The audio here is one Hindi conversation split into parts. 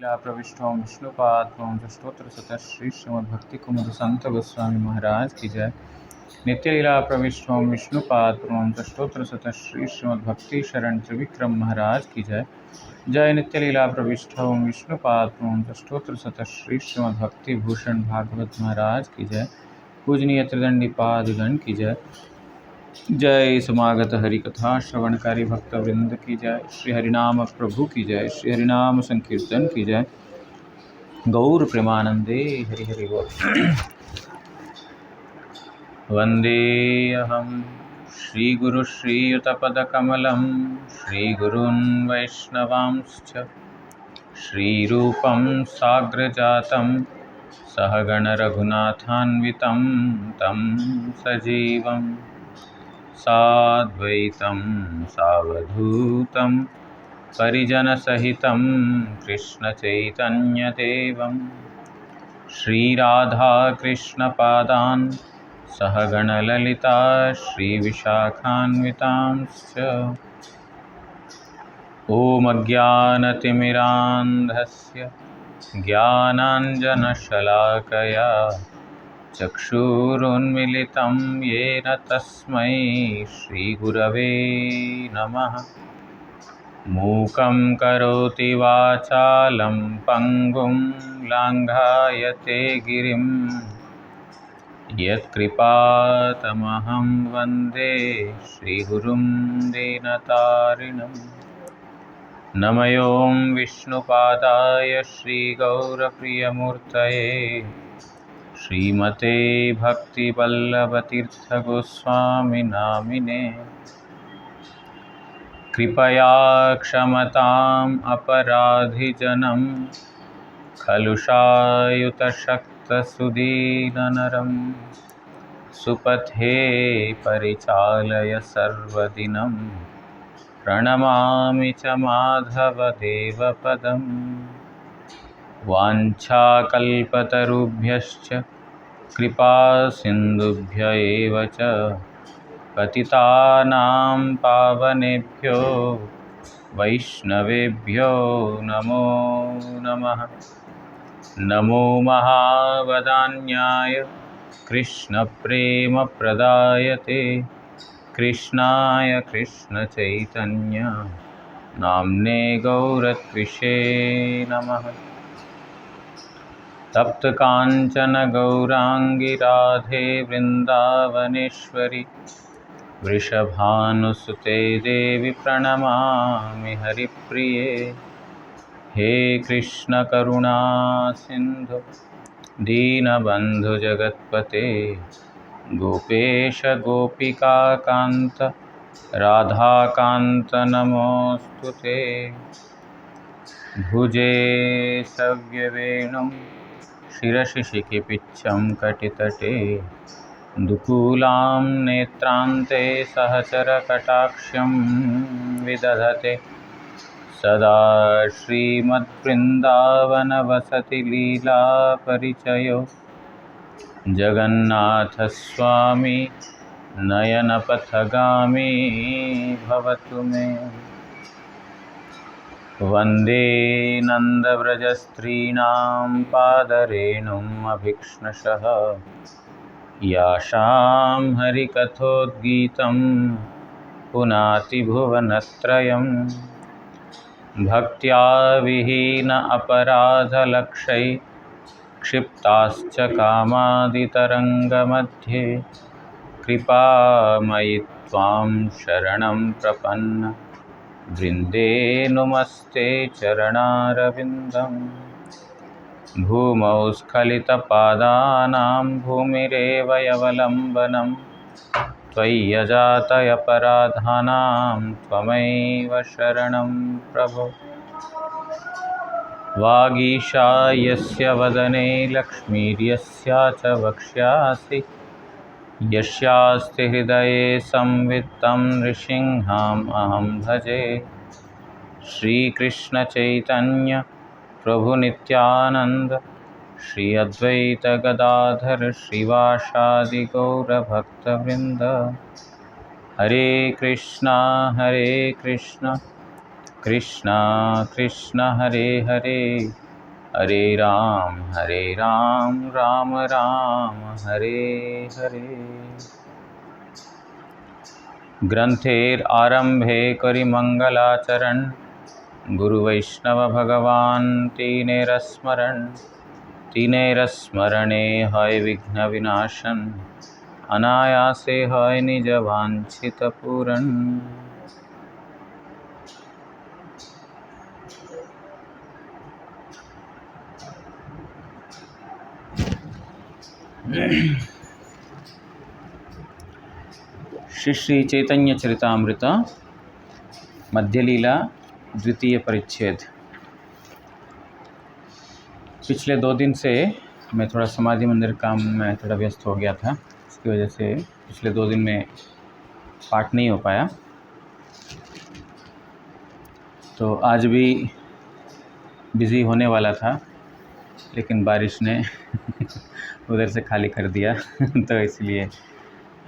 प्रविष्टों विष्णुपाद स्तोत्र सतः श्री श्रीमद्भक्ति कुमुद संत गोस्वामी महाराज की जय। नित्य लीला प्रविष्टों विष्णुपाद स्तोत्र सतः श्री श्रीमद्भक्ति शरण त्रिविक्रम महाराज की जय। जय नित्य लीला प्रविष्टों विष्णुपाद स्तोत्र सतः श्री श्रीमद्भक्ति भूषण भागवत महाराज की जय। पूजनीय त्रिदंडी पादगण की जय। जय समागत हरि कथा श्रवणकारी भक्त वृंद की जय। श्री हरिनाम प्रभु की जय। श्री हरिनाम संकीर्तन की जय। गौर प्रेमानंदे हरि हरि बोल। वंदे अहम श्री गुरु श्रीयुतपदकमलं श्री गुरून् वैष्णवांश्च श्रीरूपं साग्रजातं सहगण रघुनाथान्वितं तं सजीवं साद्वैतं सावधूतं परिजनसहितं कृष्णचैतन्यदेवं श्रीराधाकृष्णपादान् सहगणललिता श्रीविशाखान्वितांश्च। ॐ अज्ञानतिमिरान्धस्य ज्ञानाञ्जनशलाकया चक्षुरुन्मिलितं येन तस्मै श्रीगुरवे नमः। मूकं करोति वाचालं पङ्गुं लाङ्घायते गिरिं यत्कृपातमहं वन्दे श्रीगुरुं दीनतारिणम्। नमः विष्णुपादाय श्रीगौरप्रियमूर्तये श्रीमते भक्तिवल्लभतीर्थगोस्वामिनामिने। कृपया क्षमताम् अपराधिजनं कलुषायुतशक्तसुदीननरं सुपथे परिचालय सर्वदिनं प्रणमामि च माधवदेवपदम्। वाञ्छाकल्पतरुभ्यश्च कृपासिन्धुभ्य एव च पतितानां पावनेभ्यो वैष्णवेभ्यो नमो नमः। नमो महावदान्याय कृष्णप्रेमप्रदायते कृष्णाय कृष्णचैतन्य नाम्ने गौरत्विषे नमः। तप्तकाञ्चन गौराङ्गी राधे वृन्दावनेश्वरी वृषभानुसुते देवी प्रणमामि हरिप्रिये। हे कृष्ण करुणा सिन्धु दीनबन्धु जगत्पते गोपेश गोपिकान्त राधाकान्त नमोऽस्तुते। भुजे सव्यवेणुं शिरसि शिखिपिच्छं कटितटे दुकूलां नेत्रान्ते सहचरकटाक्षं विदधते सदा श्रीमद्वृन्दावनवसति लीलापरिचयो जगन्नाथस्वामी नयनपथगामी भवतु मे। वन्दे नन्दव्रजस्त्रीणां पादरेणुम् अभीक्ष्णशः यासां हरिकथोद्गीतं पुनाति भुवनत्रयं। भक्त्या विहीन अपराधलक्षै क्षिप्ताश्च कामादितरङ्गमध्ये कृपामयि त्वां शरणं प्रपन्न वृन्दे नुमस्ते चरणारविन्दम्। भूमौ स्खलितपादानां भूमिरेव यवलम्बनं त्वय्यजातयपराधानां त्वमैव शरणं प्रभो। वागीशा यस्य वदने लक्ष्मीर्यस्या च वक्ष्यासि यस्यास्ति हृदये संवित्तं नृसिंहम् अहं भजे। श्रीकृष्णचैतन्य प्रभु नित्यानंद श्री अद्वैत गदाधर श्रीवासादि गौरभक्तवृंद। हरे कृष्णा कृष्णा कृष्णा हरे हरे हरे राम राम राम हरे हरे। ग्रंथेर आरंभे करि मंगलाचरण, गुरु वैष्णव भगवान तीनेर स्मरणे हय विघ्न विनाशन, अनायासे हय निज वांछित पूरन। श्री श्री चैतन्य चरितामृत मध्यलीला द्वितीय परिच्छेद। पिछले 2 दिन से मैं थोड़ा समाधि मंदिर काम में थोड़ा व्यस्त हो गया था, इसकी वजह से पिछले 2 दिन में पाठ नहीं हो पाया। तो आज भी बिज़ी होने वाला था, लेकिन बारिश ने उधर से खाली कर दिया तो इसलिए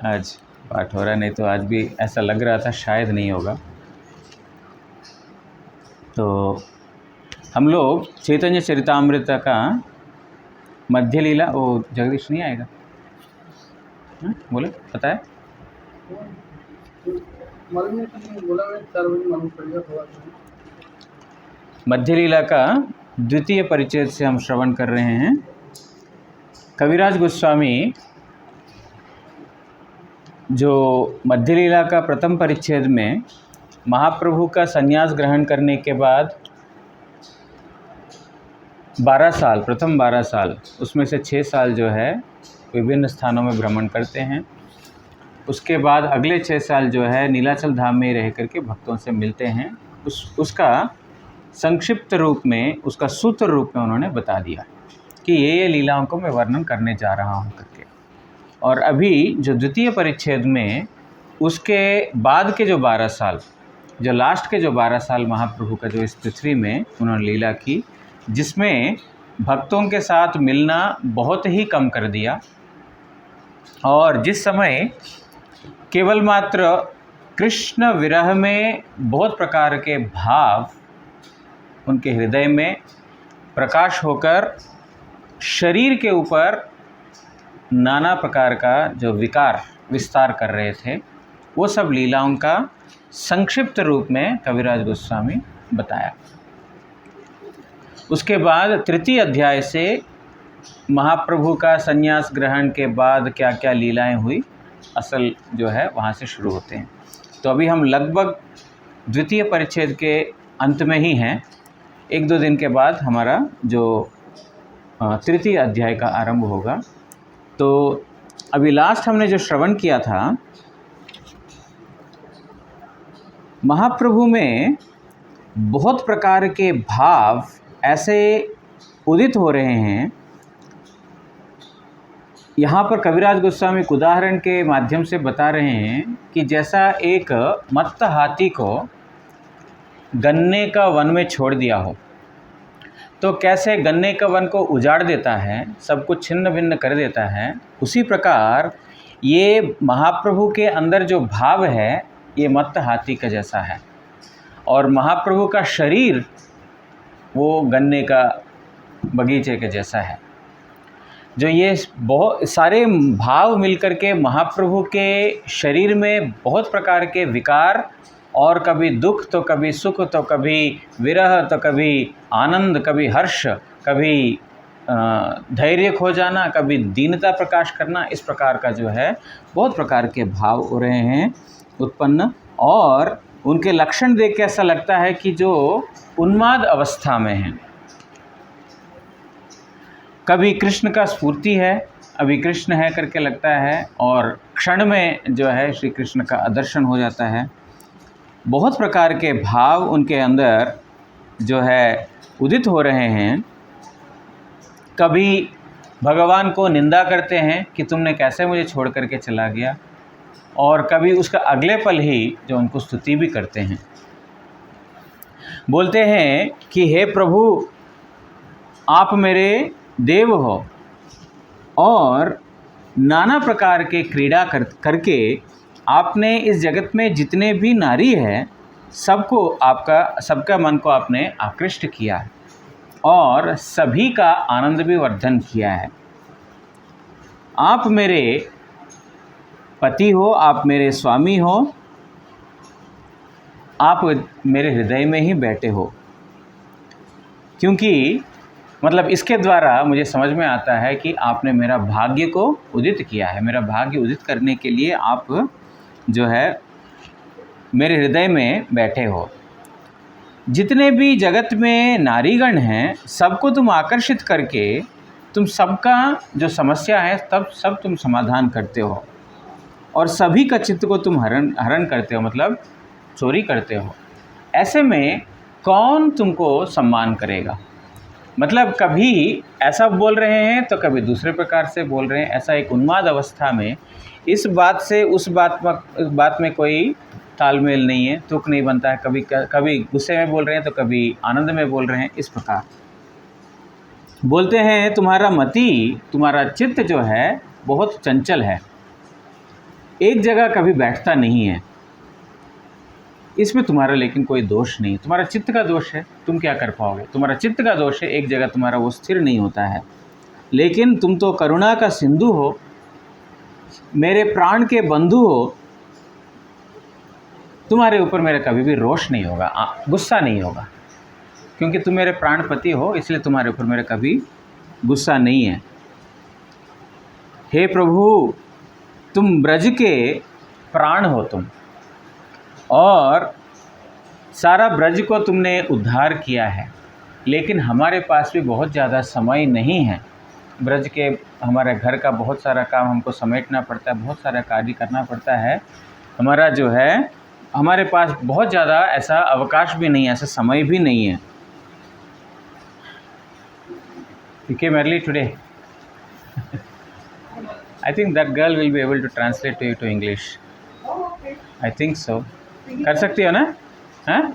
आज पाठ हो रहा, नहीं तो आज भी ऐसा लग रहा था शायद नहीं होगा। तो हम लोग चैतन्य चरितामृत का मध्य लीला, वो जगदीश नहीं आएगा, बोले पता है? मध्य लीला का द्वितीय परिच्छेद से हम श्रवण कर रहे हैं। कविराज गोस्वामी जो मध्य लीला का प्रथम परिच्छेद में महाप्रभु का संन्यास ग्रहण करने के बाद 12 साल, प्रथम 12 साल, उसमें से 6 साल जो है विभिन्न स्थानों में भ्रमण करते हैं। उसके बाद अगले 6 साल जो है नीलाचल धाम में रह करके भक्तों से मिलते हैं। उसका संक्षिप्त रूप में, उसका सूत्र रूप में उन्होंने बता दिया कि ये लीलाओं को मैं वर्णन करने जा रहा हूँ करके। और अभी जो द्वितीय परिच्छेद में उसके बाद के जो 12 साल, जो लास्ट के जो 12 साल महाप्रभु का जो इस पृथ्वी में उन्होंने लीला की, जिसमें भक्तों के साथ मिलना बहुत ही कम कर दिया, और जिस समय केवल मात्र कृष्ण विरह में बहुत प्रकार के भाव उनके हृदय में प्रकाश होकर शरीर के ऊपर नाना प्रकार का जो विकार विस्तार कर रहे थे, वो सब लीलाओं का संक्षिप्त रूप में कविराज गोस्वामी बताया। उसके बाद तृतीय अध्याय से महाप्रभु का संन्यास ग्रहण के बाद क्या क्या लीलाएं हुई, असल जो है वहाँ से शुरू होते हैं। तो अभी हम लगभग द्वितीय परिच्छेद के अंत में ही हैं। 1-2 दिन के बाद हमारा जो तृतीय अध्याय का आरंभ होगा। तो अभी लास्ट हमने जो श्रवण किया था, महाप्रभु में बहुत प्रकार के भाव ऐसे उदित हो रहे हैं। यहाँ पर कविराज गोस्वामी एक उदाहरण के माध्यम से बता रहे हैं कि जैसा एक मत्त हाथी को गन्ने का वन में छोड़ दिया हो, तो कैसे गन्ने का वन को उजाड़ देता है, सब कुछ छिन्न भिन्न कर देता है, उसी प्रकार ये महाप्रभु के अंदर जो भाव है ये मत्त हाथी का जैसा है। और महाप्रभु का शरीर वो गन्ने का बगीचे के जैसा है। जो ये बहुत सारे भाव मिलकर के महाप्रभु के शरीर में बहुत प्रकार के विकार, और कभी दुख तो कभी सुख, तो कभी विरह तो कभी आनंद, कभी हर्ष, कभी धैर्य खो जाना, कभी दीनता प्रकाश करना, इस प्रकार का जो है बहुत प्रकार के भाव हो रहे हैं उत्पन्न। और उनके लक्षण देख के ऐसा लगता है कि जो उन्माद अवस्था में हैं। कभी कृष्ण का स्फूर्ति है, अभी कृष्ण है करके लगता है, और क्षण में जो है श्री कृष्ण का दर्शन हो जाता है। बहुत प्रकार के भाव उनके अंदर जो है उदित हो रहे हैं। कभी भगवान को निंदा करते हैं कि तुमने कैसे मुझे छोड़ करके चला गया, और कभी उसका अगले पल ही जो उनको स्तुति भी करते हैं। बोलते हैं कि हे प्रभु, आप मेरे देव हो, और नाना प्रकार के क्रीड़ा करके आपने इस जगत में जितने भी नारी हैं सबका मन को आपने आकृष्ट किया है। और सभी का आनंद भी वर्धन किया है। आप मेरे पति हो, आप मेरे स्वामी हो, आप मेरे हृदय में ही बैठे हो। क्योंकि मतलब इसके द्वारा मुझे समझ में आता है कि आपने मेरा भाग्य को उदित किया है। मेरा भाग्य उदित करने के लिए आप जो है मेरे हृदय में बैठे हो। जितने भी जगत में नारीगण हैं सबको तुम आकर्षित करके तुम सबका जो समस्या है तब सब तुम समाधान करते हो और सभी का चित्त को तुम हरण करते हो, मतलब चोरी करते हो। ऐसे में कौन तुमको सम्मान करेगा? मतलब कभी ऐसा बोल रहे हैं तो कभी दूसरे प्रकार से बोल रहे हैं। ऐसा एक उन्माद अवस्था में इस बात से उस बात में कोई तालमेल नहीं है, तुक नहीं बनता है। कभी गुस्से में बोल रहे हैं तो कभी आनंद में बोल रहे हैं। इस प्रकार बोलते हैं तुम्हारा मति, तुम्हारा चित्त जो है बहुत चंचल है, एक जगह कभी बैठता नहीं है। इसमें तुम्हारा लेकिन कोई दोष नहीं, तुम्हारा चित्त का दोष है। तुम क्या कर पाओगे? तुम्हारा चित्त का दोष है, एक जगह तुम्हारा वो स्थिर नहीं होता है। लेकिन तुम तो करुणा का सिंधु हो, मेरे प्राण के बंधु हो, तुम्हारे ऊपर मेरा कभी भी रोष नहीं होगा, गुस्सा नहीं होगा। क्योंकि तुम मेरे प्राणपति हो, इसलिए तुम्हारे ऊपर मेरा कभी गुस्सा नहीं है। हे प्रभु, तुम ब्रज के प्राण हो तुम, और सारा ब्रज को तुमने उद्धार किया है। लेकिन हमारे पास भी बहुत ज़्यादा समय नहीं है। ब्रज के हमारे घर का बहुत सारा काम हमको समेटना पड़ता है, बहुत सारा कार्य करना पड़ता है। हमारा जो है हमारे पास बहुत ज़्यादा ऐसा अवकाश भी नहीं है, ऐसा समय भी नहीं है। You came early today. I think that girl will be able to translate to you to English. Oh, okay. I think so. कर सकती हो ना? हाँ?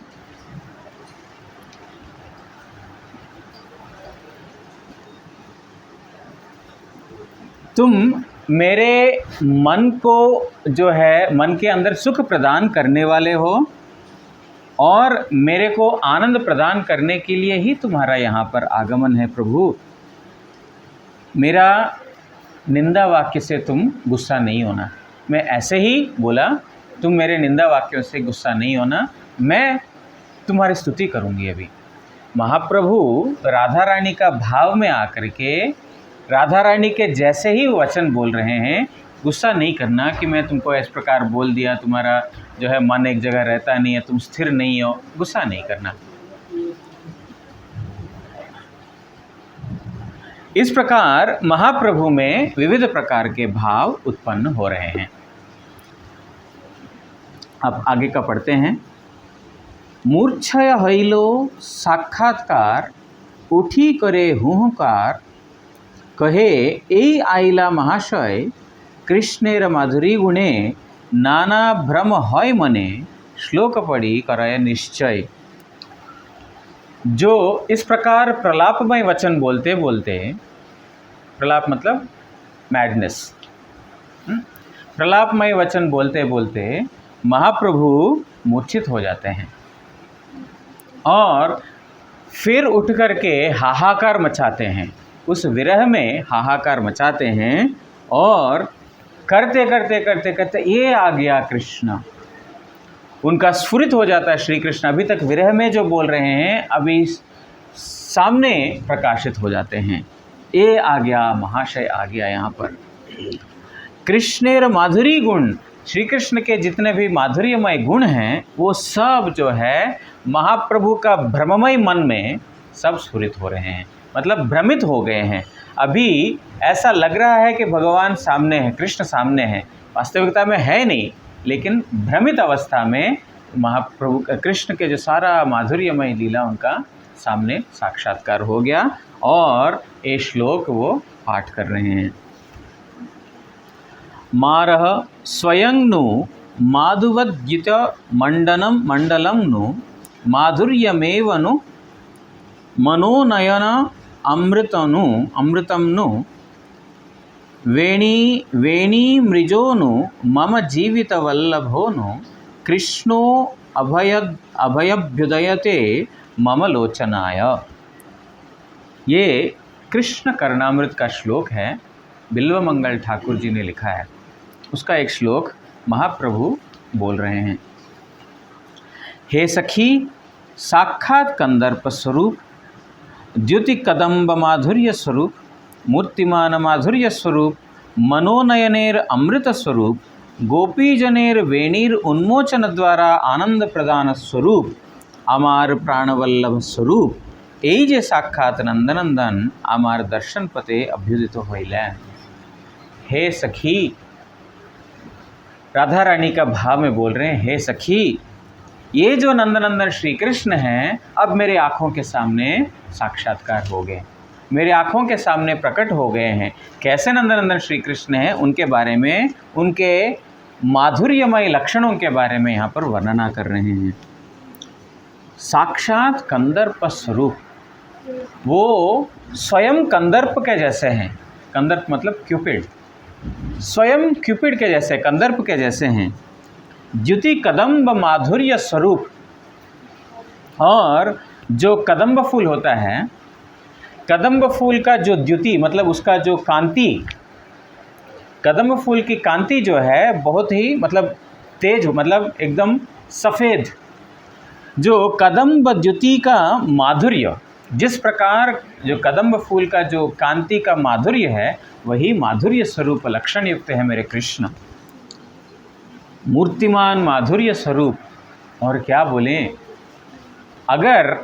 तुम मेरे मन को जो है मन के अंदर सुख प्रदान करने वाले हो और मेरे को आनंद प्रदान करने के लिए ही तुम्हारा यहाँ पर आगमन है प्रभु। मेरा निंदा वाक्य से तुम गुस्सा नहीं होना। मैं ऐसे ही बोला, तुम मेरे निंदा वाक्यों से गुस्सा नहीं होना। मैं तुम्हारी स्तुति करूँगी। अभी महाप्रभु राधा रानी का भाव में आकर के राधा रानी के जैसे ही वचन बोल रहे हैं। गुस्सा नहीं करना कि मैं तुमको इस प्रकार बोल दिया, तुम्हारा जो है मन एक जगह रहता नहीं है, तुम स्थिर नहीं हो। गुस्सा नहीं करना। इस प्रकार महाप्रभु में विविध प्रकार के भाव उत्पन्न हो रहे हैं। अब आगे का पढ़ते हैं। मूर्छय हईलो साक्षात्कार, उठी करे हुंकार, कहे এই आइला महाशय, कृष्णेर माधुरी गुणे, नाना भ्रम হয় मने, श्लोक पढ़ी करय निश्चय। जो इस प्रकार प्रलापमय वचन बोलते बोलते, प्रलाप मतलब मैडनेस, प्रलापमय वचन बोलते बोलते महाप्रभु मूर्छित हो जाते हैं और फिर उठ कर के हाहाकार मचाते हैं। उस विरह में हाहाकार मचाते हैं और करते करते करते करते ये आ गया कृष्ण। उनका स्फुरित हो जाता है श्री कृष्ण। अभी तक विरह में जो बोल रहे हैं अभी सामने प्रकाशित हो जाते हैं। ये आ गया, महाशय आ गया। यहाँ पर कृष्णेर माधुरी गुण, श्री कृष्ण के जितने भी माधुर्यमय गुण हैं वो सब जो है महाप्रभु का भ्रममय मन में सब स्फुरित हो रहे हैं, मतलब भ्रमित हो गए हैं। अभी ऐसा लग रहा है कि भगवान सामने है, कृष्ण सामने है, वास्तविकता में है नहीं, लेकिन भ्रमित अवस्था में महाप्रभु कृष्ण के जो सारा माधुर्यमय लीला उनका सामने साक्षात्कार हो गया और ये श्लोक वो पाठ कर रहे हैं। मारह स्वयं नु माधुवद्गीत मंडलम नु, माधुर्यमेव नु मनोनयन अमृतम नु, वेणी मृजो नु मम जीवित वल्लभो नु, कृष्णो अभयभ्युदयते मम लोचनाय। ये कृष्ण करणामृत का श्लोक है, बिल्वमंगल ठाकुर जी ने लिखा है। उसका एक श्लोक महाप्रभु बोल रहे हैं। हे सखी, साक्षात कंदर्प स्वरूप, द्युति कदम्ब माधुर्य स्वरूप, मूर्तिमान माधुर्य स्वरूप, मनोनयनेर अमृत स्वरूप, गोपीजनेर वेणीर उन्मोचन द्वारा आनंद प्रदान स्वरूप, अमार प्राणवल्लभ स्वरूप, এই যে साक्षात नंदनंदन आमार दर्शन पते अभ्युदित होइलें। हे सखी, राधा रानी का भाव में बोल रहे हैं, हे सखी, ये जो नंदनंदन श्री कृष्ण हैं अब मेरे आँखों के सामने साक्षात्कार हो गए, मेरे आँखों के सामने प्रकट हो गए हैं। कैसे नंदनंदन श्री कृष्ण हैं उनके बारे में, उनके माधुर्यमय लक्षणों के बारे में यहाँ पर वर्णना कर रहे हैं। साक्षात कंदर्प स्वरूप, वो स्वयं कंदर्प के जैसे हैं। कंदर्प मतलब क्यूपिड, स्वयं क्यूपिड के जैसे, कंदर्प के जैसे हैं। द्युति कदम्ब माधुर्य स्वरूप, और जो कदम्ब फूल होता है, कदम्ब फूल का जो द्युति मतलब उसका जो कांति, कदम्ब फूल की कांति जो है बहुत ही मतलब तेज, मतलब एकदम सफ़ेद। जो कदम्ब द्युति का माधुर्य, जिस प्रकार जो कदम्ब फूल का जो कांति का माधुर्य है, वही माधुर्य स्वरूप लक्षण युक्त है मेरे कृष्ण। मूर्तिमान माधुर्य स्वरूप, और क्या बोलें, अगर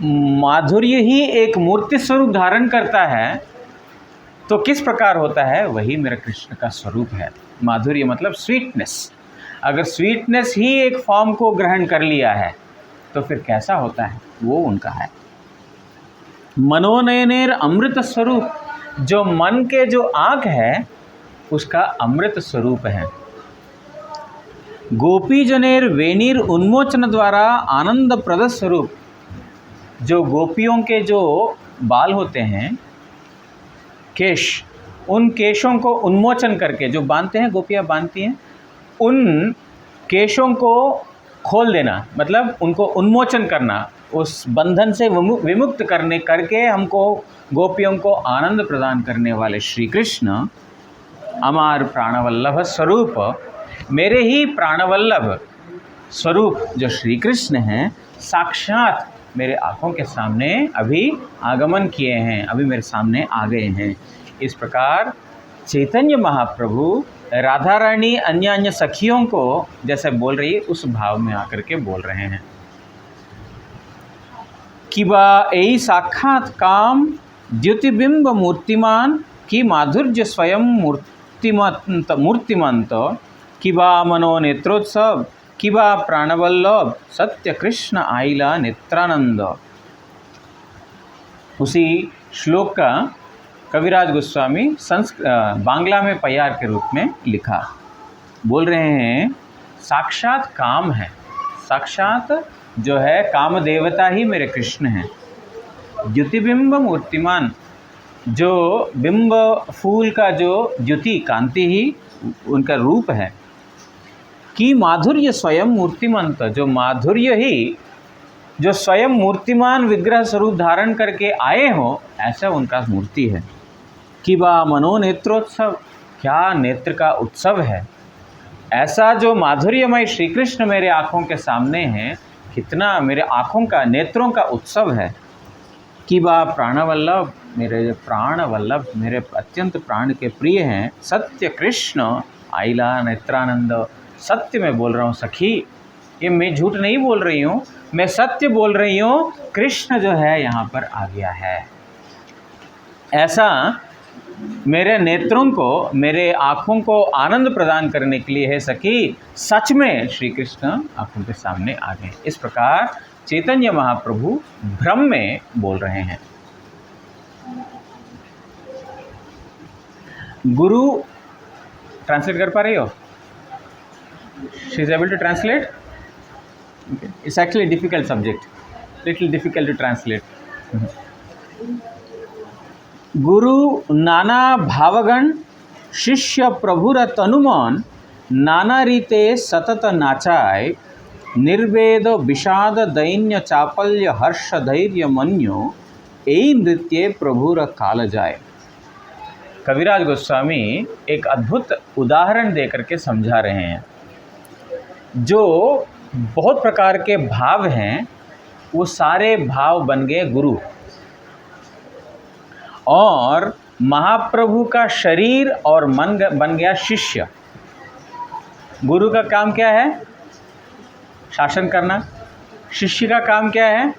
माधुर्य ही एक मूर्ति स्वरूप धारण करता है तो किस प्रकार होता है, वही मेरे कृष्ण का स्वरूप है। माधुर्य मतलब स्वीटनेस, अगर स्वीटनेस ही एक फॉर्म को ग्रहण कर लिया है तो फिर कैसा होता है, वो उनका है। मनोनयनेर अमृत स्वरूप, जो मन के जो आँख है उसका अमृत स्वरूप है। गोपीजनेर वेणीर उन्मोचन द्वारा आनंद प्रद स्वरूप, जो गोपियों के जो बाल होते हैं, केश, उन केशों को उन्मोचन करके जो बांधते हैं, गोपियाँ बांधती हैं, उन केशों को खोल देना मतलब उनको उन्मोचन करना, उस बंधन से विमुक्त करके हमको गोपियों को आनंद प्रदान करने वाले श्री कृष्ण अमार प्राणवल्लभ स्वरूप, मेरे ही प्राणवल्लभ स्वरूप जो श्री कृष्ण हैं, साक्षात मेरे आँखों के सामने अभी आगमन किए हैं, अभी मेरे सामने आ गए हैं। इस प्रकार चैतन्य महाप्रभु राधा रानी अन्य अन्य सखियों को जैसे बोल रही है, उस भाव में आकर के बोल रहे हैं कि बा यही साक्षात काम द्युतिबिंब मूर्तिमान की माधुर्य स्वयं मूर्तिमंत कि बा मनो नेत्रोत्सव कि बा प्राणवल्लभ सत्य कृष्ण आइला नेत्रानंद। उसी श्लोक का कविराज गोस्वामी बांग्ला में पयार के रूप में लिखा। बोल रहे हैं साक्षात काम है, साक्षात जो है काम देवता ही मेरे कृष्ण हैं। द्युतिबिंब मूर्तिमान, जो बिंब फूल का जो द्युति कांति ही उनका रूप है। कि माधुर्य स्वयं मूर्तिमंत, जो माधुर्य ही जो स्वयं मूर्तिमान विग्रह स्वरूप धारण करके आए हो, ऐसा उनका मूर्ति है। कि बा मनो नेत्रोत्सव, क्या नेत्र का उत्सव है। ऐसा जो माधुर्यमय श्री कृष्ण मेरे आँखों के सामने हैं, कितना मेरे आँखों का, नेत्रों का उत्सव है। कि बा प्राणवल्लभ, मेरे प्राणवल्लभ, मेरे अत्यंत प्राण के प्रिय हैं। सत्य कृष्ण आइला नेत्रानंद, सत्य मैं बोल रहा हूँ सखी, ये मैं झूठ नहीं बोल रही हूँ, मैं सत्य बोल रही हूँ। कृष्ण जो है यहाँ पर आ गया है। ऐसा मेरे नेत्रों को, मेरे आँखों को आनंद प्रदान करने के लिए है सखी, सच में श्री कृष्ण आँखों के सामने आ गए। इस प्रकार चैतन्य महाप्रभु भ्रम में बोल रहे हैं। गुरु ट्रांसलेट कर पा रही हो? She is able to translate? It's actually difficult subject, little difficult to translate. गुरु नाना भावगण शिष्य प्रभुर तनुमान, नाना रीते सतत नाचाय, निर्वेद विषाद दैन्य चापल्य हर्ष धैर्य मन्यो, यही नृत्य प्रभुर काल जाए। कविराज गोस्वामी एक अद्भुत उदाहरण देकर के समझा रहे हैं। जो बहुत प्रकार के भाव हैं वो सारे भाव बन गए गुरु, और महाप्रभु का शरीर और मन बन गया शिष्य। गुरु का काम क्या है? शासन करना। शिष्य का काम क्या है?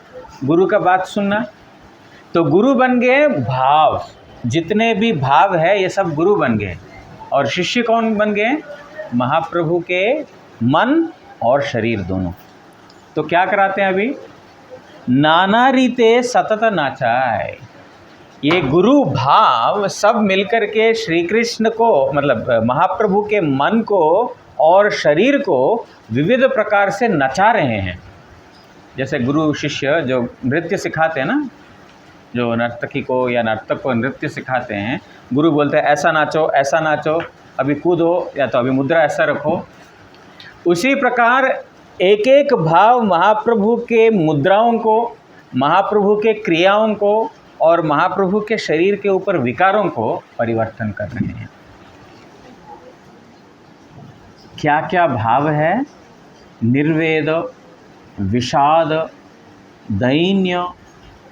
गुरु का बात सुनना। तो गुरु बन गए भाव, जितने भी भाव है ये सब गुरु बन गए। और शिष्य कौन बन गए? महाप्रभु के मन और शरीर दोनों। तो क्या कराते हैं अभी? नाना रीते सतत नाचाए। ये गुरु भाव सब मिलकर के श्री कृष्ण को, मतलब महाप्रभु के मन को और शरीर को विविध प्रकार से नचा रहे हैं। जैसे गुरु शिष्य जो नृत्य सिखाते हैं ना, जो नर्तकी को या नर्तक को नृत्य सिखाते हैं, गुरु बोलते हैं ऐसा नाचो, ऐसा नाचो, अभी कूदो, या तो अभी मुद्रा ऐसा रखो। उसी प्रकार एक एक भाव महाप्रभु के मुद्राओं को, महाप्रभु के क्रियाओं को और महाप्रभु के शरीर के ऊपर विकारों को परिवर्तन कर रहे हैं। क्या क्या भाव है? निर्वेद, विषाद, दैन्य,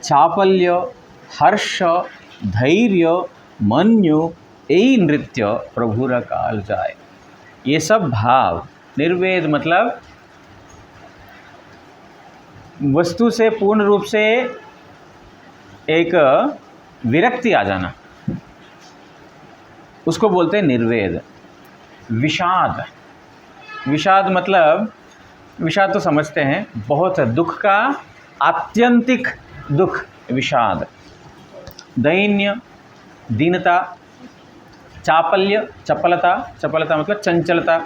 चापल्य, हर्ष, धैर्य, मन्यु, यही नृत्य प्रभुर काल जाए। ये सब भाव, निर्वेद मतलब वस्तु से पूर्ण रूप से एक विरक्ति आ जाना, उसको बोलते हैं निर्वेद। विषाद, विषाद मतलब, विषाद तो समझते हैं, बहुत दुख का आत्यंतिक दुख, विषाद। दैन्य, दीनता। चापल्य, चपलता, चपलता मतलब चंचलता।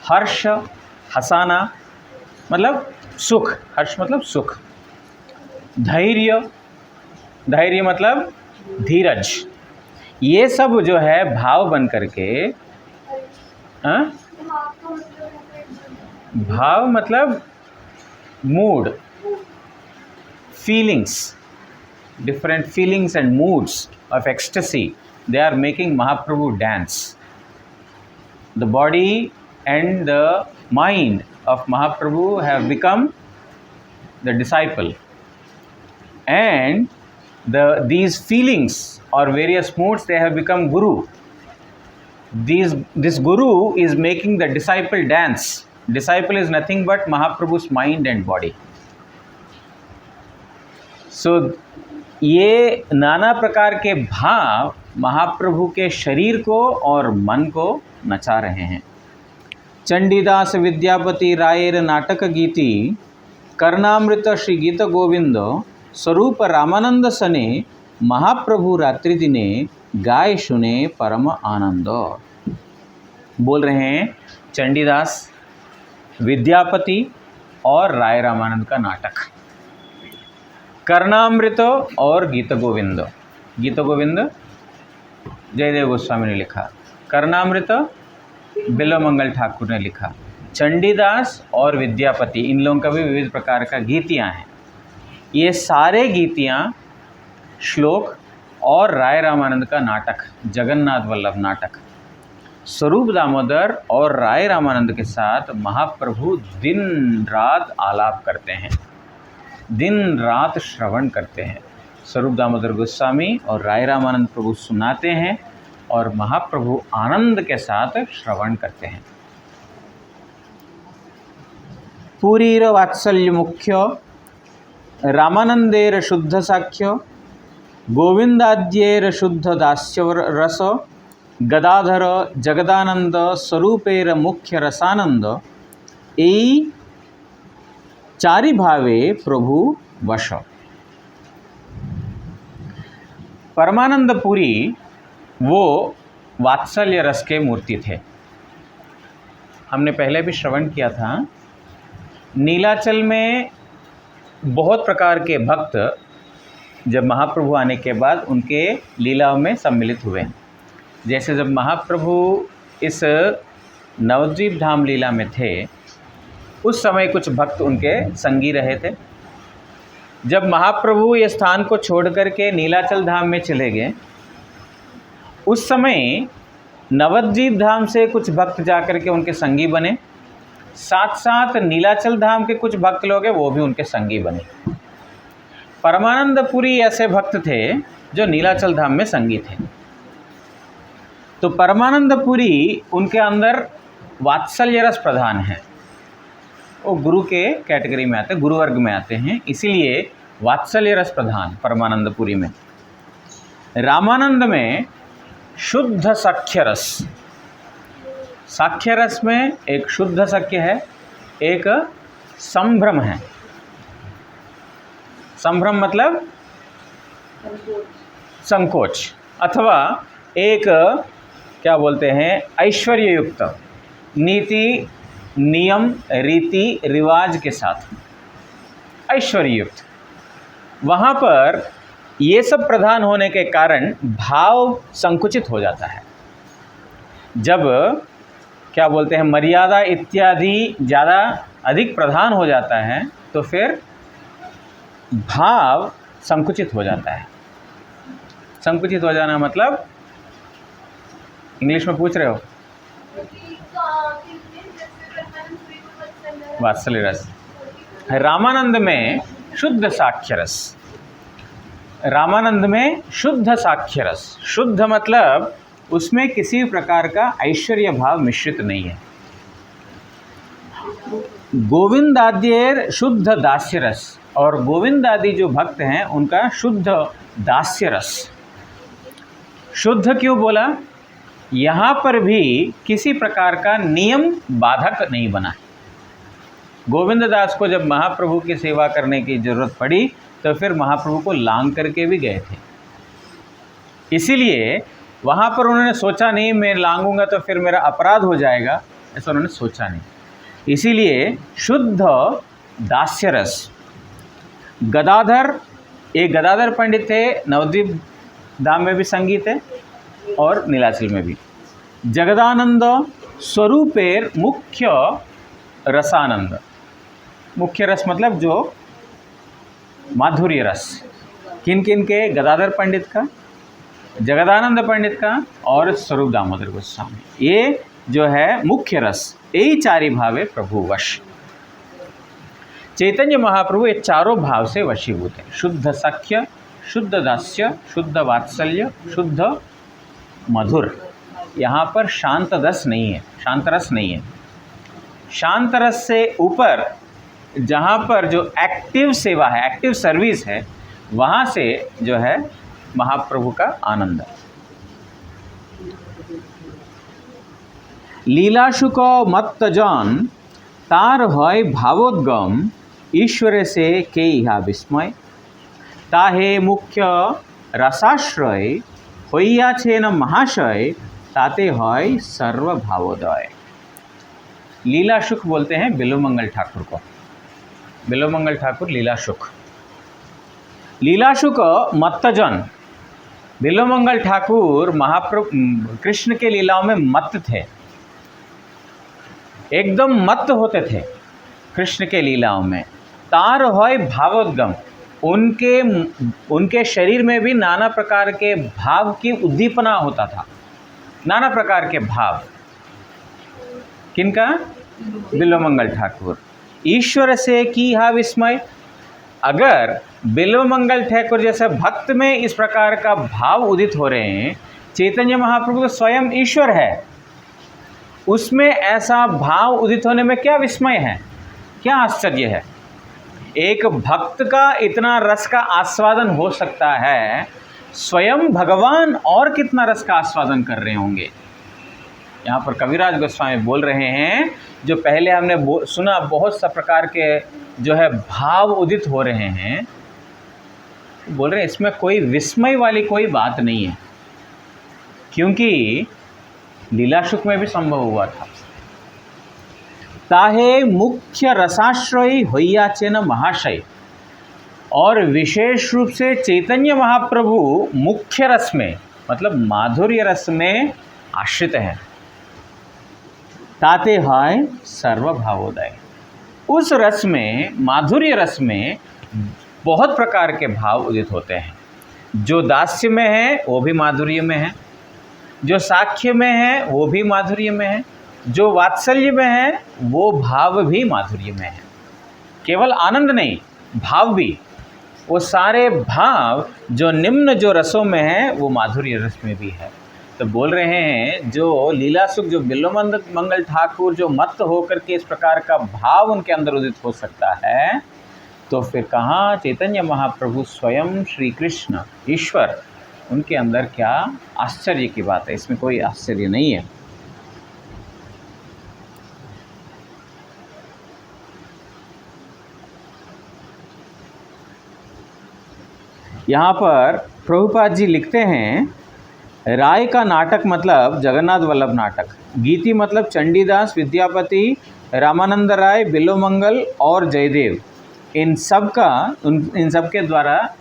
हर्ष, हंसाना मतलब सुख, हर्ष मतलब सुख। धैर्य, धैर्य मतलब धीरज। ये सब जो है भाव बन करके, भाव मतलब mood, feelings, different feelings and moods of ecstasy, they are making Mahaprabhu dance. The body and the mind of Mahaprabhu have become the disciple, and these feelings or various moods, they have become guru. This guru is making the disciple dance. Disciple is nothing but Mahaprabhu's mind and body. So ये नाना प्रकार के भाव महाप्रभु के शरीर को और मन को नचा रहे हैं। चंडीदास विद्यापति रायर नाटक गीति कर्णामृत श्री गीत गोविंद स्वरूप रामानंद सने महाप्रभु रात्रि दिने गाय सुने परम आनंद। बोल रहे हैं चंडीदास, विद्यापति और राय रामानंद का नाटक, कर्णामृत और गीत गोविंद। गीत गोविंद जयदेव गोस्वामी ने लिखा, कर्णामृत बिल्वमंगल ठाकुर ने लिखा, चंडीदास और विद्यापति, इन लोगों का भी विविध प्रकार का गीतियाँ हैं। ये सारे गीतियाँ, श्लोक और राय रामानंद का नाटक, जगन्नाथ वल्लभ नाटक, स्वरूप दामोदर और राय रामानंद के साथ महाप्रभु दिन रात आलाप करते हैं, दिन रात श्रवण करते हैं। स्वरूप दामोदर गोस्वामी और राय रामानंद प्रभु सुनाते हैं और महाप्रभु आनंद के साथ श्रवण करते हैं। पुरीर वात्सल्य मुख्य रामानंदेर शुद्ध साख्य गोविंदाद्येर शुद्ध दास्य रस गदाधर जगदानंद स्वरूपेर मुख्य रसानंद यही चारि भावे प्रभु वश। परमानंद पुरी वो वात्सल्य रस के मूर्ति थे। हमने पहले भी श्रवण किया था, नीलाचल में बहुत प्रकार के भक्त जब महाप्रभु आने के बाद उनके लीलाओं में सम्मिलित हुए। जैसे जब महाप्रभु इस नवद्वीप धाम लीला में थे, उस समय कुछ भक्त उनके संगी रहे थे, जब महाप्रभु ये स्थान को छोड़ करके नीलाचल धाम में चले गए, उस समय नवद्वीप धाम से कुछ भक्त जाकर के उनके संगी बने, साथ साथ नीलाचल धाम के कुछ भक्त लोग हैं वो भी उनके संगी बने। परमानंदपुरी ऐसे भक्त थे जो नीलाचल धाम में संगी थे। तो परमानंदपुरी उनके अंदर वात्सल्य रस प्रधान है, वो गुरु के कैटेगरी में आते हैं, गुरु वर्ग में आते हैं, इसीलिए वात्सल्य रस प्रधान परमानंदपुरी में। रामानंद में शुद्ध सख्य रस, साख्य रस में एक शुद्ध सख्य है, एक संभ्रम है। संभ्रम मतलब संकोच, अथवा एक क्या बोलते हैं ऐश्वर्य युक्त, नीति नियम रीति रिवाज के साथ ऐश्वर्य युक्त। वहाँ पर ये सब प्रधान होने के कारण भाव संकुचित हो जाता है। जब क्या बोलते हैं मर्यादा इत्यादि ज़्यादा अधिक प्रधान हो जाता है तो फिर भाव संकुचित हो जाता है। संकुचित हो जाना मतलब इंग्लिश में पूछ रहे हो? वात्सल्य रस। रामानंद में शुद्ध साख्य रस, रामानंद में शुद्ध साख्य रस। शुद्ध मतलब उसमें किसी प्रकार का ऐश्वर्य भाव मिश्रित नहीं है। गोविंदाद्येर शुद्ध दास्य रस, और गोविंदादि जो भक्त हैं उनका शुद्ध दास्य रस। शुद्ध क्यों बोला? यहाँ पर भी किसी प्रकार का नियम बाधक नहीं बना। गोविंददास को जब महाप्रभु की सेवा करने की जरूरत पड़ी तो फिर महाप्रभु को लांग करके भी गए थे, इसीलिए वहाँ पर उन्होंने सोचा नहीं मैं लांगूंगा तो फिर मेरा अपराध हो जाएगा, ऐसा उन्होंने सोचा नहीं। इसीलिए शुद्ध दास्य रस। गदाधर, एक गदाधर पंडित थे, नवद्वीप धाम में भी संगी थे और नीलाचल में भी। जगदानंद स्वरूपेर मुख्य रसानंद। मुख्य रस मतलब जो माधुर्य रस, किन किन के? गदाधर पंडित का, जगदानंद पंडित का और स्वरूप दामोदर गोस्वामी। ये जो है मुख्य रस, यही चारि भावे प्रभु वश। चैतन्य महाप्रभु ये चारों भाव से वशीभूत है। शुद्ध सख्य, शुद्ध दास्य, शुद्ध वात्सल्य, शुद्ध मधुर। यहाँ पर शांत रस नहीं है, शांत रस नहीं है। शांत रस से ऊपर जहाँ पर जो एक्टिव सेवा है, एक्टिव सर्विस है, वहाँ से जो है महाप्रभु का आनंद। लीलाशुक मत्त जन तार হয় भावोद्गम ईश्वरे से के इहा विस्मय ताहे मुख्य रसाश्रय হইয়াছেন महाशय ताते হয় सर्व भावोदय। लीलाशुक बोलते हैं बिल्वमंगल ठाकुर को। बिल्वमंगल ठाकुर लीलाशुक। लीलाशुक मत्तजन। बिल्वमंगल ठाकुर महाप्रभु कृष्ण के लीलाओं में मत्त थे, एकदम मत्त होते थे कृष्ण के लीलाओं में। तार होय भावोद्गम, उनके शरीर में भी नाना प्रकार के भाव की उद्दीपना होता था, नाना प्रकार के भाव। किनका? बिल्वमंगल ठाकुर। ईश्वर से की हा विस्मय। अगर बिल्वमंगल ठाकुर जैसे भक्त में इस प्रकार का भाव उदित हो रहे हैं, चैतन्य महाप्रभु तो स्वयं ईश्वर है, उसमें ऐसा भाव उदित होने में क्या विस्मय है, क्या आश्चर्य है। एक भक्त का इतना रस का आस्वादन हो सकता है, स्वयं भगवान और कितना रस का आस्वादन कर रहे होंगे। यहाँ पर कविराज गोस्वामी बोल रहे हैं, जो पहले हमने सुना बहुत सा प्रकार के जो है भाव उदित हो रहे हैं, बोल रहे हैं इसमें कोई विस्मय वाली कोई बात नहीं है, क्योंकि लीलाशुक में भी संभव हुआ था। ताहे मुख्य रसाश्रयी होइयाचेन महाशय। और विशेष रूप से चैतन्य महाप्रभु मुख्य रस में मतलब माधुर्य रस में आश्रित हैं। ताते है सर्व भावोदय। उस रस में, माधुर्य रस में बहुत प्रकार के भाव उदित होते हैं। जो दास्य में है वो भी माधुर्य में है, जो साख्य में है वो भी माधुर्य में है, जो वात्सल्य में है वो भाव भी माधुर्य में है। केवल आनंद नहीं, भाव भी, वो सारे भाव जो निम्न जो रसों में है वो माधुर्य रस में भी है। तो बोल रहे हैं जो लीला सुख, जो बिल्वमंगल मंगल ठाकुर जो मत होकर के इस प्रकार का भाव उनके अंदर उदित हो सकता है, तो फिर कहाँ चैतन्य महाप्रभु स्वयं श्री कृष्ण ईश्वर, उनके अंदर क्या आश्चर्य की बात है। इसमें कोई आश्चर्य नहीं है। यहाँ पर प्रभुपाद जी लिखते हैं, राय का नाटक मतलब जगन्नाथ वल्लभ नाटक, गीति मतलब चंडीदास, विद्यापति, रामानंद राय, बिल्वमंगल और जयदेव, इन सब के द्वारा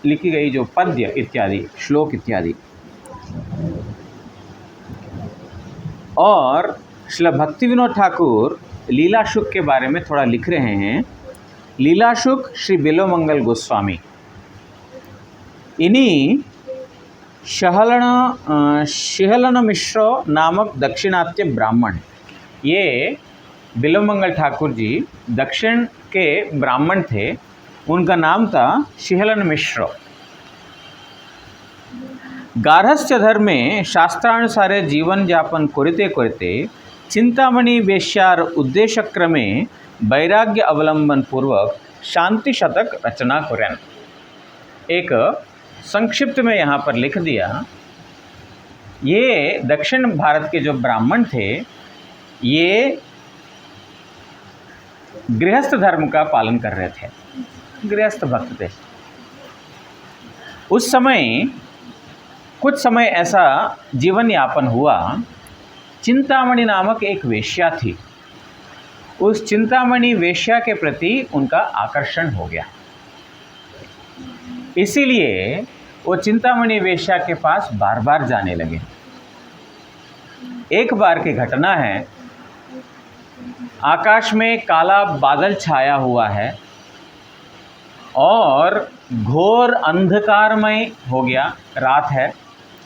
लिखी गई जो पद्य इत्यादि, श्लोक इत्यादि। और श्री भक्ति विनोद ठाकुर लीला शुक के बारे में थोड़ा लिख रहे हैं। लीला शुक श्री बिल्वमंगल गोस्वामी, इन्हीं शिहलन मिश्र नामक दक्षिणात्य ब्राह्मण, ये बिल्वमंगल ठाकुर जी दक्षिण के ब्राह्मण थे, उनका नाम था शिहलन मिश्र। गार्हस्थ्य धर्म में शास्त्रानुसारे जीवन यापन करते करते चिंतामणि वेश्यार उद्देश्य क्रमे वैराग्य अवलंबन पूर्वक शांति शतक रचना करें। एक संक्षिप्त में यहाँ पर लिख दिया, ये दक्षिण भारत के जो ब्राह्मण थे ये गृहस्थ धर्म का पालन कर रहे थे, गृहस्थ भक्त थे। उस समय कुछ समय ऐसा जीवन यापन हुआ, चिंतामणि नामक एक वेश्या थी, उस चिंतामणि वेश्या के प्रति उनका आकर्षण हो गया, इसीलिए वो चिंतामणि वेश्या के पास बार बार जाने लगे। एक बार की घटना है, आकाश में काला बादल छाया हुआ है और घोर अंधकारमय हो गया, रात है,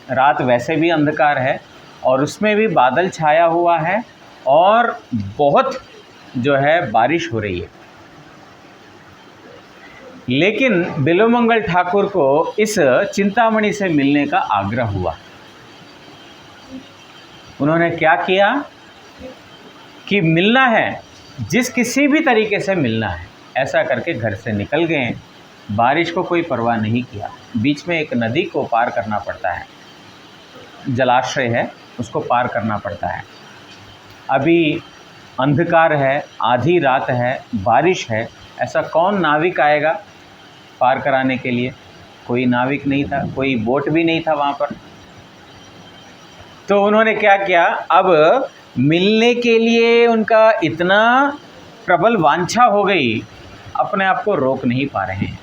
रात वैसे भी अंधकार है और उसमें भी बादल छाया हुआ है और बहुत जो है बारिश हो रही है। लेकिन बिल्वमंगल ठाकुर को इस चिंतामणि से मिलने का आग्रह हुआ। उन्होंने क्या किया कि मिलना है, जिस किसी भी तरीके से मिलना है, ऐसा करके घर से निकल गए। बारिश को कोई परवाह नहीं किया। बीच में एक नदी को पार करना पड़ता है, जलाशय है, उसको पार करना पड़ता है। अभी अंधकार है, आधी रात है, बारिश है, ऐसा कौन नाविक आएगा पार कराने के लिए? कोई नाविक नहीं था, कोई बोट भी नहीं था वहाँ पर। तो उन्होंने क्या किया, अब मिलने के लिए उनका इतना प्रबल वांछा हो गई, अपने आप को रोक नहीं पा रहे हैं।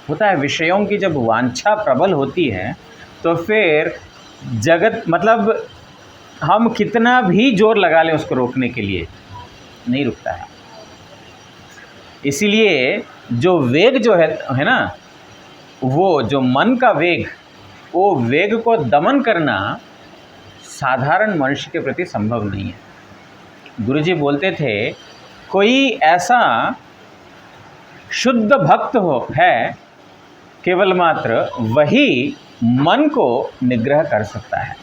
होता है, विषयों की जब वांछा प्रबल होती है तो फिर जगत, मतलब हम कितना भी जोर लगा लें उसको रोकने के लिए, नहीं रुकता है। इसीलिए जो वेग जो है ना, वो जो मन का वेग, वो वेग को दमन करना साधारण मनुष्य के प्रति संभव नहीं है। गुरुजी बोलते थे, कोई ऐसा शुद्ध भक्त है केवल मात्र वही मन को निग्रह कर सकता है।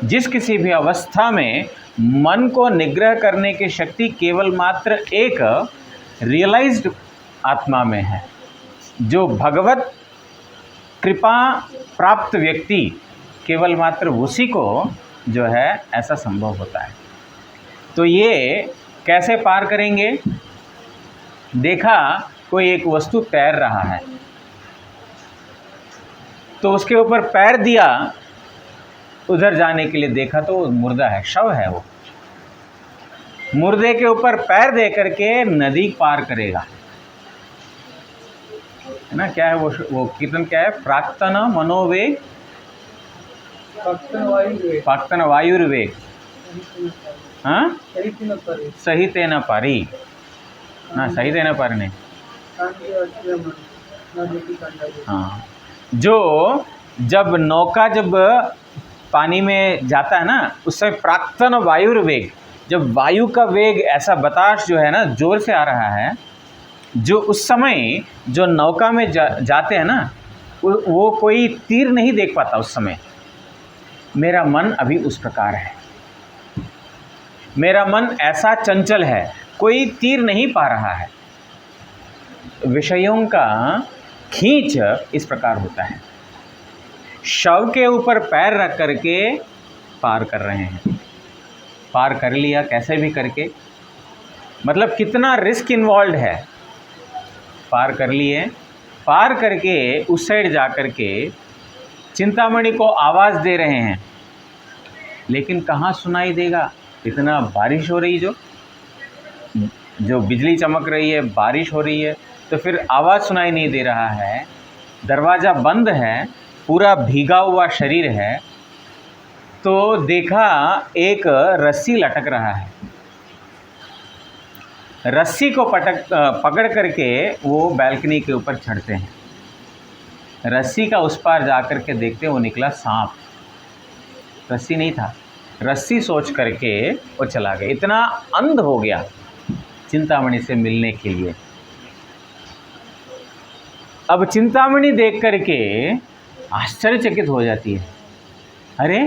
जिस किसी भी अवस्था में मन को निग्रह करने की शक्ति केवल मात्र एक रियलाइज्ड आत्मा में है, जो भगवत कृपा प्राप्त व्यक्ति, केवल मात्र उसी को जो है ऐसा संभव होता है। तो ये कैसे पार करेंगे? देखा कोई एक वस्तु तैर रहा है, तो उसके ऊपर पैर दिया, उधर जाने के लिए देखा तो मुर्दा है, शव है। वो मुर्दे के ऊपर पैर दे करके नदी पार करेगा, है ना? क्या है वो कीर्तन क्या है? प्राक्तन मनोवेग, प्राक्तन वायुर्वेग, हाँ, सही तेना पारी ना, सही तेना पारी नहीं, हाँ, जो जब नौका जब पानी में जाता है ना, उस समय प्राक्तन वायुर्वेग, जब वायु का वेग ऐसा बताश जो है ना जोर से आ रहा है, जो उस समय जो नौका में जाते हैं ना, वो कोई तीर नहीं देख पाता उस समय। मेरा मन अभी उस प्रकार है, मेरा मन ऐसा चंचल है, कोई तीर नहीं पा रहा है। विषयों का खींच इस प्रकार होता है। शव के ऊपर पैर रख करके पार कर रहे हैं, पार कर लिया कैसे भी करके, मतलब कितना रिस्क इन्वॉल्व है। पार कर लिए, पार करके उस साइड जा कर के चिंतामणि को आवाज़ दे रहे हैं, लेकिन कहाँ सुनाई देगा, इतना बारिश हो रही, जो बिजली चमक रही है, बारिश हो रही है, तो फिर आवाज़ सुनाई नहीं दे रहा है। दरवाज़ा बंद है, पूरा भीगा हुआ शरीर है। तो देखा एक रस्सी लटक रहा है, रस्सी को पकड़ करके वो बैल्कनी के ऊपर चढ़ते हैं। रस्सी का उस पार जा कर के देखते वो निकला सांप, रस्सी नहीं था, रस्सी सोच करके वो चला गया। इतना अंध हो गया चिंतामणि से मिलने के लिए। अब चिंतामणि देख करके आश्चर्यचकित हो जाती है, अरे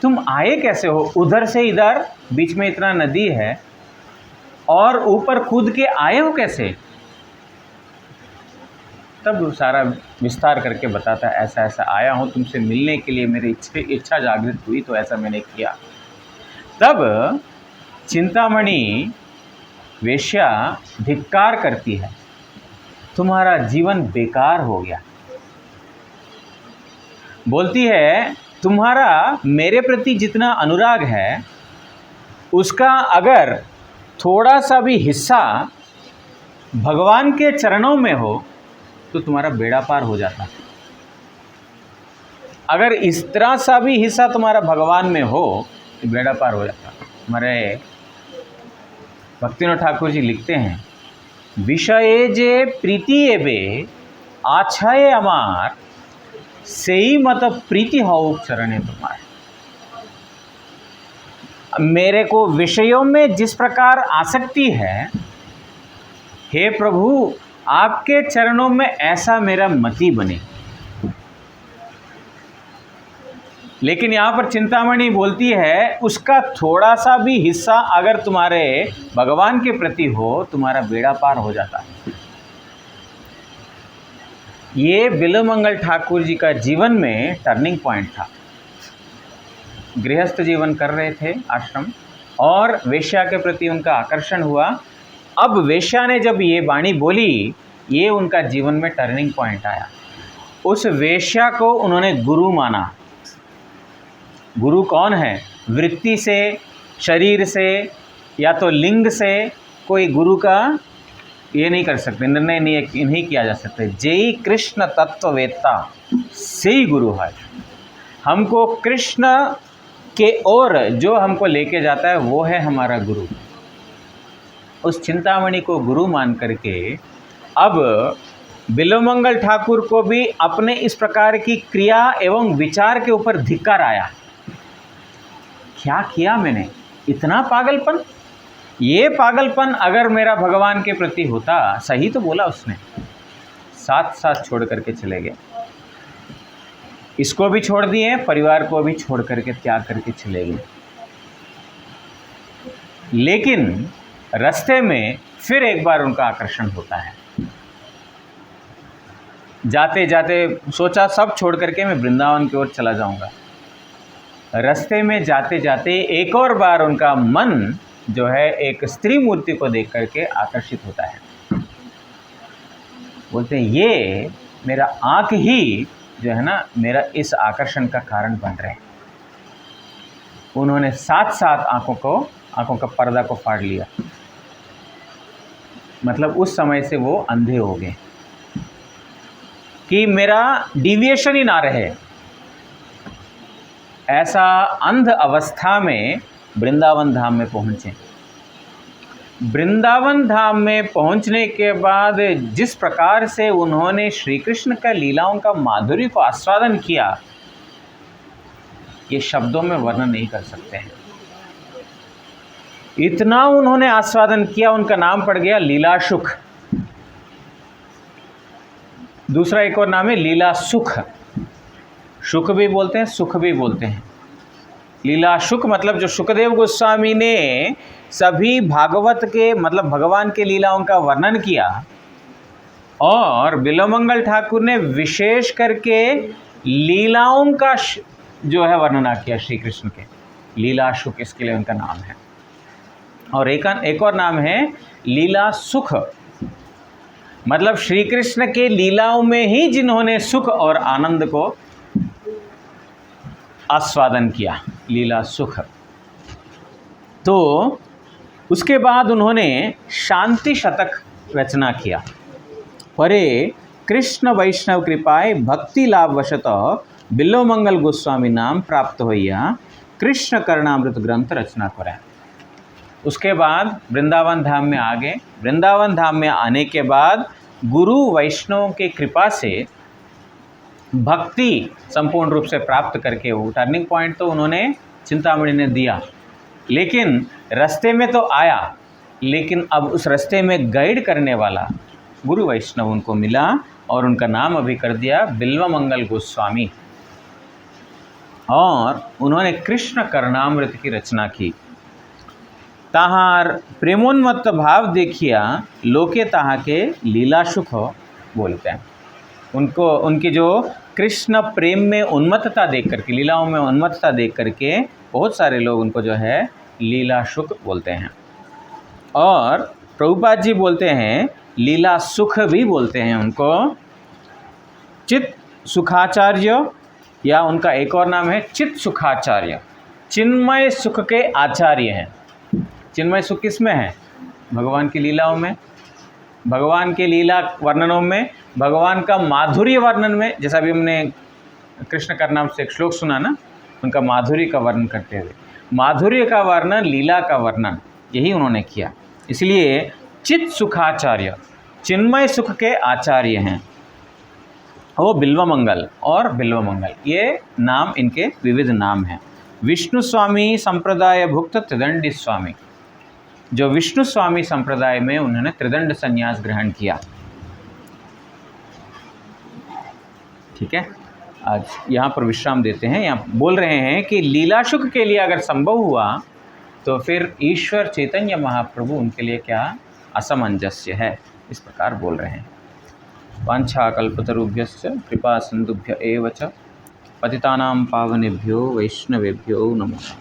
तुम आए कैसे हो, उधर से इधर, बीच में इतना नदी है और ऊपर कूद के आए हो कैसे? तब सारा विस्तार करके बताता है, ऐसा ऐसा आया हूँ तुमसे मिलने के लिए, मेरी इच्छा जागृत हुई तो ऐसा मैंने किया। तब चिंतामणि वेश्या धिक्कार करती है, तुम्हारा जीवन बेकार हो गया। बोलती है, तुम्हारा मेरे प्रति जितना अनुराग है, उसका अगर थोड़ा सा भी हिस्सा भगवान के चरणों में हो तो तुम्हारा बेड़ा पार हो जाता। अगर इस तरह सा भी हिस्सा तुम्हारा भगवान में हो तो बेड़ा पार हो जाता। हमारे भक्तिनाथ ठाकुर जी लिखते हैं, विषये जे प्रीति एबे आछाए अमार, सेई मत प्रीति हो चरणे तुम्हारे। मेरे को विषयों में जिस प्रकार आसक्ति है, हे प्रभु आपके चरणों में ऐसा मेरा मति बने। लेकिन यहाँ पर चिंतामणि बोलती है, उसका थोड़ा सा भी हिस्सा अगर तुम्हारे भगवान के प्रति हो, तुम्हारा बेड़ा पार हो जाता है। ये बिल्वमंगल ठाकुर जी का जीवन में टर्निंग पॉइंट था। गृहस्थ जीवन कर रहे थे आश्रम, और वेश्या के प्रति उनका आकर्षण हुआ। अब वेश्या ने जब ये वाणी बोली, ये उनका जीवन में टर्निंग पॉइंट आया। उस वेश्या को उन्होंने गुरु माना। गुरु कौन है? वृत्ति से, शरीर से या तो लिंग से कोई गुरु का ये नहीं कर सकते, निर्णय नहीं किया जा सकते। जेई कृष्ण तत्ववेत्ता से ही गुरु है। हमको कृष्ण के ओर जो हमको लेके जाता है वो है हमारा गुरु। उस चिंतामणि को गुरु मान करके अब बिल्वमंगल ठाकुर को भी अपने इस प्रकार की क्रिया एवं विचार के ऊपर धिक्कार आया। क्या किया मैंने, इतना पागलपन? ये पागलपन अगर मेरा भगवान के प्रति होता, सही तो बोला उसने, साथ साथ छोड़ करके चले गए। इसको भी छोड़ दिए, परिवार को भी छोड़ करके त्याग करके चले गए। लेकिन रास्ते में फिर एक बार उनका आकर्षण होता है। जाते जाते सोचा सब छोड़ करके मैं वृंदावन की ओर चला जाऊंगा। रास्ते में जाते जाते एक और बार उनका मन जो है एक स्त्री मूर्ति को देख करके आकर्षित होता है। बोलते हैं ये मेरा आँख ही जो है ना मेरा इस आकर्षण का कारण बन रहे हैं। उन्होंने साथ साथ आँखों का पर्दा को फाड़ लिया। मतलब उस समय से वो अंधे हो गए कि मेरा डिविएशन ही ना रहे। ऐसा अंध अवस्था में वृंदावन धाम में पहुँचे। वृंदावन धाम में पहुंचने के बाद जिस प्रकार से उन्होंने श्री कृष्ण का लीलाओं का माधुर्य को आस्वादन किया, ये शब्दों में वर्णन नहीं कर सकते हैं। इतना उन्होंने आस्वादन किया, उनका नाम पड़ गया लीला सुख। दूसरा एक और नाम है लीला सुख। सुख भी बोलते हैं, सुख भी बोलते हैं। लीला सुख मतलब जो सुखदेव गोस्वामी ने सभी भागवत के मतलब भगवान के लीलाओं का वर्णन किया, और बिल्वमंगल ठाकुर ने विशेष करके लीलाओं का जो है वर्णना किया श्री कृष्ण के। लीला सुख इसके लिए उनका नाम है। और एक और नाम है लीला सुख, मतलब श्री कृष्ण के लीलाओं में ही जिन्होंने सुख और आनंद को आस्वादन किया, लीला सुख। तो उसके बाद उन्होंने शांति शतक रचना किया। परे कृष्ण वैष्णव कृपाय भक्ति लाभ वशत बिल्वमंगल गोस्वामी नाम प्राप्त होइया कृष्ण करणामृत ग्रंथ रचना करें। उसके बाद वृंदावन धाम में आ गए। वृंदावन धाम में आने के बाद गुरु वैष्णव के कृपा से भक्ति संपूर्ण रूप से प्राप्त करके, वो टर्निंग पॉइंट तो उन्होंने चिंतामणि ने दिया, लेकिन रास्ते में तो आया, लेकिन अब उस रास्ते में गाइड करने वाला गुरु वैष्णव उनको मिला और उनका नाम अभी कर दिया बिल्वमंगल गोस्वामी। और उन्होंने कृष्ण करणामृत की रचना की। ताहार प्रेमोन्मत्त भाव देखिया लोके ताहा के लीला सुख बोलते हैं। उनको उनकी जो कृष्ण प्रेम में उन्मत्तता देख करके, लीलाओं में उन्मत्तता देख करके बहुत सारे लोग उनको जो है लीला सुख बोलते हैं। और प्रभुपाद जी बोलते हैं लीला सुख भी बोलते हैं उनको। चित सुखाचार्य, या उनका एक और नाम है चित सुखाचार्य। चिन्मय सुख के आचार्य हैं। चिन्मय सुख किसमें है? भगवान की लीलाओं में, भगवान के लीला वर्णनों में, भगवान का माधुर्य वर्णन में। जैसा भी हमने कृष्ण करनाम से एक श्लोक सुना ना, उनका माधुर्य का वर्णन करते हुए, माधुर्य का वर्णन, लीला का वर्णन, यही उन्होंने किया। इसलिए चित सुखाचार्य, चिन्मय सुख के आचार्य हैं वो बिल्वमंगल और बिल्वमंगल, ये नाम इनके विविध नाम हैं। विष्णु स्वामी संप्रदाय भुक्त त्रिदंडी स्वामी, जो विष्णु स्वामी संप्रदाय में उन्होंने त्रिदंड संन्यास ग्रहण किया। ठीक है, आज यहाँ पर विश्राम देते हैं। यहाँ बोल रहे हैं कि लीला सुख के लिए अगर संभव हुआ तो फिर ईश्वर चैतन्य महाप्रभु उनके लिए क्या असमंजस्य है, इस प्रकार बोल रहे हैं। वाञ्छाकल्पतरुभ्यश्च कृपा सिन्धुभ्य एव च पतितानां पावनेभ्यो वैष्णवेभ्यो नमः।